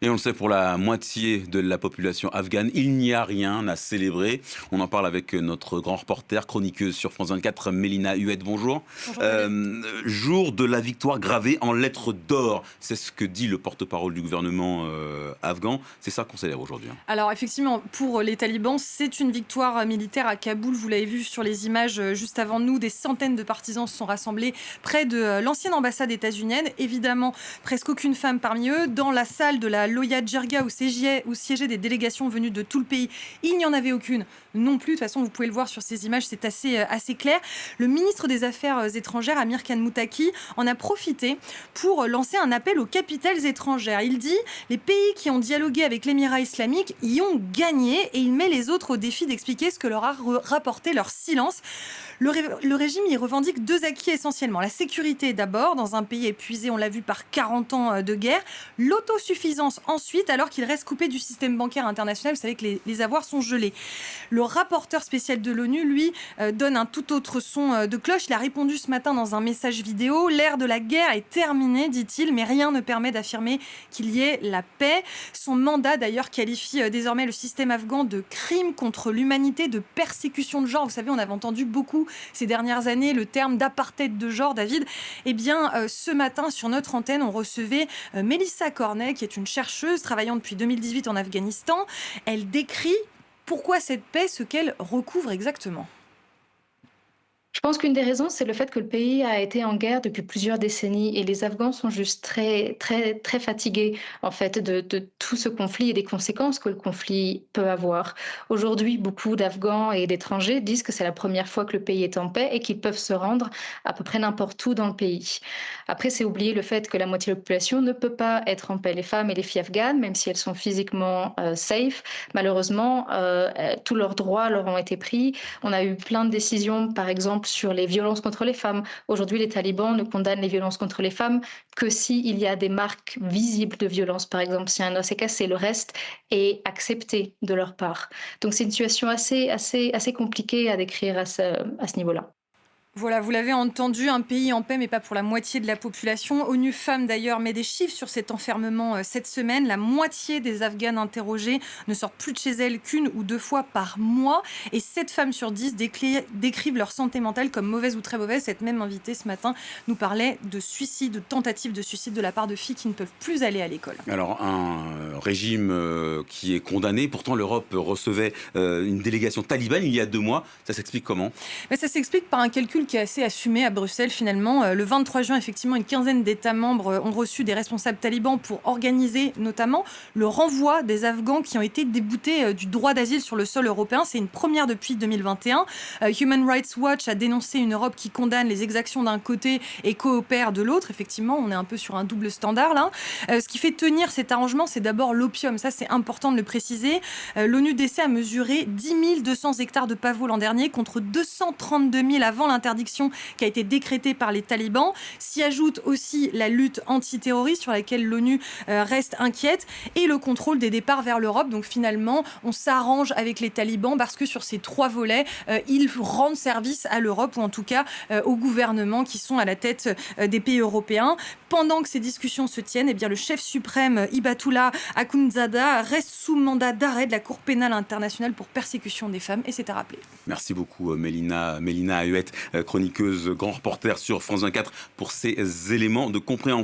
Et on le sait, pour la moitié de la population afghane, il n'y a rien à célébrer. On en parle avec notre grand reporter, chroniqueuse sur France 24, Mélina Huette. Bonjour. Bonjour David. Jour de la victoire gravée en lettres d'or. C'est ce que dit le porte-parole du gouvernement afghan. C'est ça qu'on célèbre aujourd'hui. Alors effectivement, pour les talibans, c'est une victoire militaire à Kaboul. Vous l'avez vu sur les images juste avant nous, des centaines de partisans se sont rassemblés près de l'ancienne ambassade états-unienne. Évidemment, presque aucune femme parmi eux. Dans la salle de la Loya Jirga où siégeaient des délégations venues de tout le pays, il n'y en avait aucune non plus. De toute façon, vous pouvez le voir sur ces images, c'est assez clair. Le ministre des Affaires étrangères, Amir Khan Muttaqi, en a profité pour lancer un appel aux capitales étrangères. Il dit « Les pays qui ont dialogué avec l'Émirat islamique y ont gagné » et il met les autres au défi d'expliquer ce que leur a rapporté leur silence. Le régime y revendique deux acquis essentiellement. La sécurité d'abord, dans un pays épuisé, on l'a vu, par 40 ans de guerre. L'autosuffisance ensuite, alors qu'il reste coupé du système bancaire international. Vous savez que les avoirs sont gelés. Le rapporteur spécial de l'ONU, lui, donne un tout autre son de cloche. Il a répondu ce matin dans un message vidéo. L'ère de la guerre est terminée, dit-il, mais rien ne permet d'affirmer qu'il y ait la paix. Son mandat, d'ailleurs, qualifie désormais le système afghan de crime contre l'humanité, de persécution de genre. Vous savez, on avait entendu beaucoup ces dernières années le terme d'apartheid de genre, David. Eh bien, ce matin, sur notre antenne, on recevait Mélissa Cornet, qui est une chercheuse travaillant depuis 2018 en Afghanistan. Elle décrit pourquoi cette paix, ce qu'elle recouvre exactement. Je pense qu'une des raisons, c'est le fait que le pays a été en guerre depuis plusieurs décennies et les Afghans sont juste très fatigués en fait de tout ce conflit et des conséquences que le conflit peut avoir. Aujourd'hui, beaucoup d'Afghans et d'étrangers disent que c'est la première fois que le pays est en paix et qu'ils peuvent se rendre à peu près n'importe où dans le pays. Après, c'est oublier le fait que la moitié de la population ne peut pas être en paix. Les femmes et les filles afghanes, même si elles sont physiquement safe, malheureusement, tous leurs droits leur ont été pris. On a eu plein de décisions, par exemple, sur les violences contre les femmes. Aujourd'hui, les talibans ne condamnent les violences contre les femmes que s'il y a des marques visibles de violence. Par exemple, si un os est cassé, le reste est accepté de leur part. Donc c'est une situation assez compliquée à décrire à ce niveau-là. Voilà, vous l'avez entendu, un pays en paix, mais pas pour la moitié de la population. ONU Femmes, d'ailleurs, met des chiffres sur cet enfermement cette semaine. La moitié des Afghanes interrogées ne sortent plus de chez elles qu'une ou deux fois par mois. Et 7 femmes sur 10 décrivent leur santé mentale comme mauvaise ou très mauvaise. Cette même invitée, ce matin, nous parlait de suicide, de tentative de suicide de la part de filles qui ne peuvent plus aller à l'école. Alors, un régime qui est condamné. Pourtant, l'Europe recevait une délégation talibane il y a 2 mois. Ça s'explique comment ? Mais ça s'explique par un calcul qui est assez assumé à Bruxelles finalement. Le 23 juin, effectivement, une quinzaine d'États membres ont reçu des responsables talibans pour organiser notamment le renvoi des Afghans qui ont été déboutés du droit d'asile sur le sol européen. C'est une première depuis 2021. Human Rights Watch a dénoncé une Europe qui condamne les exactions d'un côté et coopère de l'autre. Effectivement, on est un peu sur un double standard là. Ce qui fait tenir cet arrangement, c'est d'abord l'opium. Ça, c'est important de le préciser. L'ONUDC a mesuré 10 200 hectares de pavots l'an dernier contre 232 000 avant l'interdiction qui a été décrétée par les talibans. S'y ajoute aussi la lutte antiterroriste sur laquelle l'ONU reste inquiète et le contrôle des départs vers l'Europe. Donc finalement, on s'arrange avec les talibans parce que sur ces 3 volets, ils rendent service à l'Europe ou en tout cas aux gouvernements qui sont à la tête des pays européens. Pendant que ces discussions se tiennent, eh bien, le chef suprême Hibatullah Akhundzada reste sous mandat d'arrêt de la Cour pénale internationale pour persécution des femmes et c'est à rappeler. Merci beaucoup Mélina Huette, chroniqueuse, grand reporter sur France 24 pour ces éléments de compréhension.